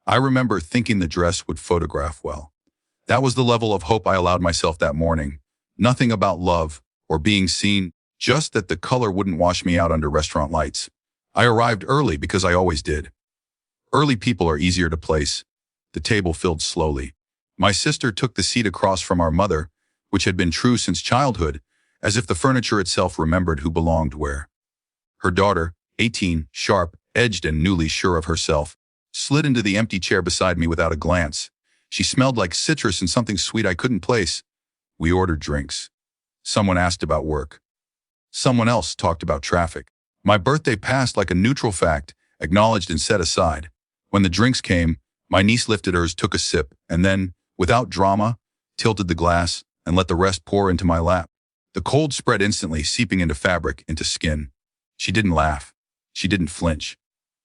I remember thinking the dress would photograph well. That was the level of hope I allowed myself that morning. Nothing about love or being seen, just that the color wouldn't wash me out under restaurant lights. I arrived early because I always did. Early people are easier to place. The table filled slowly. My sister took the seat across from our mother, which had been true since childhood, as if the furniture itself remembered who belonged where. Her daughter, 18, sharp, edged and newly sure of herself, slid into the empty chair beside me without a glance. She smelled like citrus and something sweet I couldn't place. We ordered drinks. Someone asked about work. Someone else talked about traffic. My birthday passed like a neutral fact, acknowledged and set aside. When the drinks came, my niece lifted hers, took a sip, and then, without drama, tilted the glass and let the rest pour into my lap. The cold spread instantly, seeping into fabric, into skin. She didn't laugh. She didn't flinch.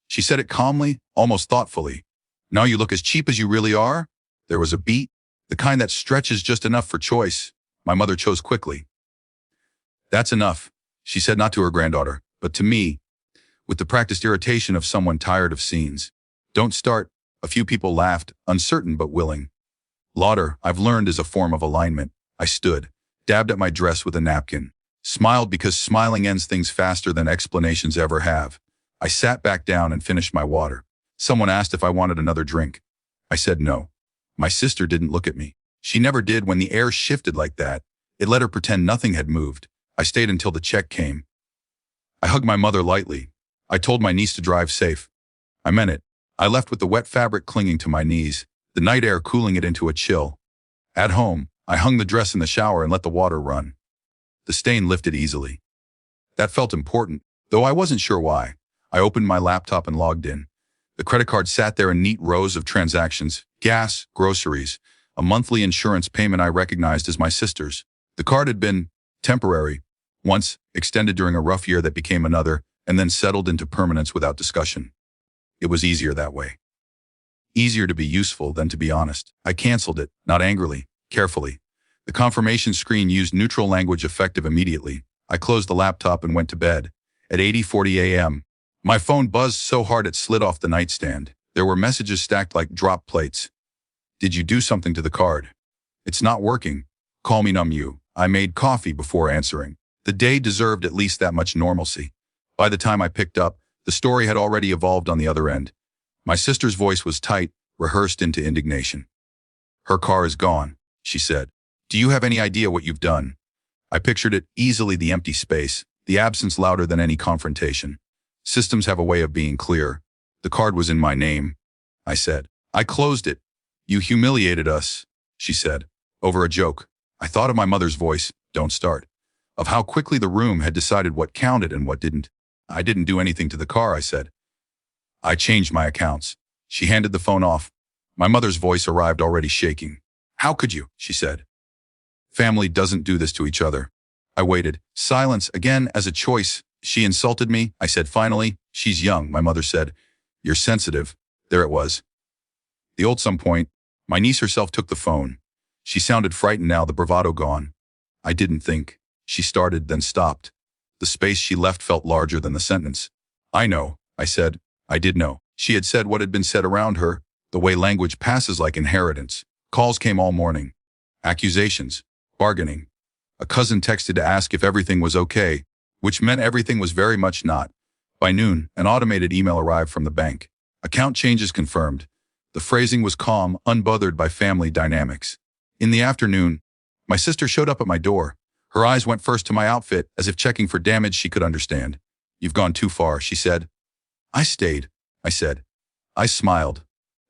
She said it calmly, almost thoughtfully. "Now you look as cheap as you really are." There was a beat, the kind that stretches just enough for choice. My mother chose quickly. "That's enough," she said, not to her granddaughter, but to me, with the practiced irritation of someone tired of scenes. "Don't start." A few people laughed, uncertain but willing. Laughter, I've learned, is a form of alignment. I stood, dabbed at my dress with a napkin, smiled because smiling ends things faster than explanations ever have. I sat back down and finished my water. Someone asked if I wanted another drink. I said no. My sister didn't look at me. She never did when the air shifted like that. It let her pretend nothing had moved. I stayed until the check came. I hugged my mother lightly. I told my niece to drive safe. I meant it. I left with the wet fabric clinging to my knees, the night air cooling it into a chill. At home, I hung the dress in the shower and let the water run. The stain lifted easily. That felt important, though I wasn't sure why. I opened my laptop and logged in. The credit card sat there in neat rows of transactions: gas, groceries, a monthly insurance payment I recognized as my sister's. The card had been temporary, once extended during a rough year that became another, and then settled into permanence without discussion. It was easier that way. Easier to be useful than to be honest. I canceled it, not angrily, carefully. The confirmation screen used neutral language effective immediately. I closed the laptop and went to bed. At 8:40 a.m., my phone buzzed so hard it slid off the nightstand. There were messages stacked like drop plates. "Did you do something to the card? It's not working. Call me numb you." I made coffee before answering. The day deserved at least that much normalcy. By the time I picked up, the story had already evolved on the other end. My sister's voice was tight, rehearsed into indignation. "Her car is gone," she said. "Do you have any idea what you've done?" I pictured it, easily the empty space, the absence louder than any confrontation. Systems have a way of being clear. "The card was in my name," I said. "I closed it." "You humiliated us," she said, over a joke. I thought of my mother's voice, "Don't start," of how quickly the room had decided what counted and what didn't. "I didn't do anything to the car," I said. "I changed my accounts." She handed the phone off. My mother's voice arrived already shaking. "How could you?" she said. "Family doesn't do this to each other." I waited. Silence again as a choice. "She insulted me," I said finally. "She's young," my mother said. "You're sensitive." There it was. The old some point. My niece herself took the phone. She sounded frightened now, the bravado gone. "I didn't think." She started, then stopped. The space she left felt larger than the sentence. "I know," I said. I did know. She had said what had been said around her, the way language passes like inheritance. Calls came all morning. Accusations. Bargaining. A cousin texted to ask if everything was okay, which meant everything was very much not. By noon, an automated email arrived from the bank. "Account changes confirmed." The phrasing was calm, unbothered by family dynamics. In the afternoon, my sister showed up at my door. Her eyes went first to my outfit, as if checking for damage she could understand. "You've gone too far," she said. "I stayed," I said. I smiled.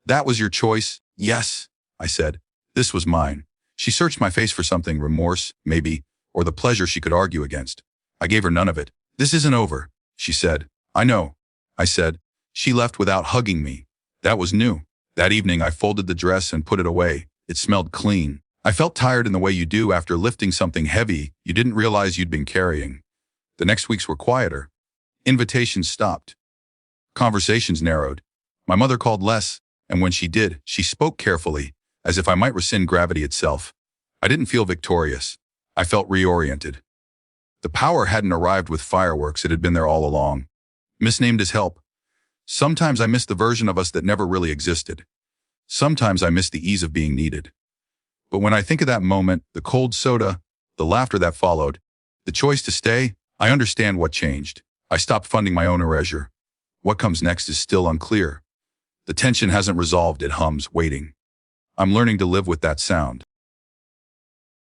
"That was your choice?" "Yes," I said. "This was mine." She searched my face for something, remorse, maybe, or the pleasure she could argue against. I gave her none of it. "This isn't over," she said. "I know," I said. She left without hugging me. That was new. That evening I folded the dress and put it away. It smelled clean. I felt tired in the way you do after lifting something heavy you didn't realize you'd been carrying. The next weeks were quieter. Invitations stopped. Conversations narrowed. My mother called less, and when she did, she spoke carefully, as if I might rescind gravity itself. I didn't feel victorious. I felt reoriented. The power hadn't arrived with fireworks, it had been there all along. Misnamed as help. Sometimes I missed the version of us that never really existed. Sometimes I miss the ease of being needed. But when I think of that moment, the cold soda, the laughter that followed, the choice to stay, I understand what changed. I stopped funding my own erasure. What comes next is still unclear. The tension hasn't resolved, it hums, waiting. I'm learning to live with that sound.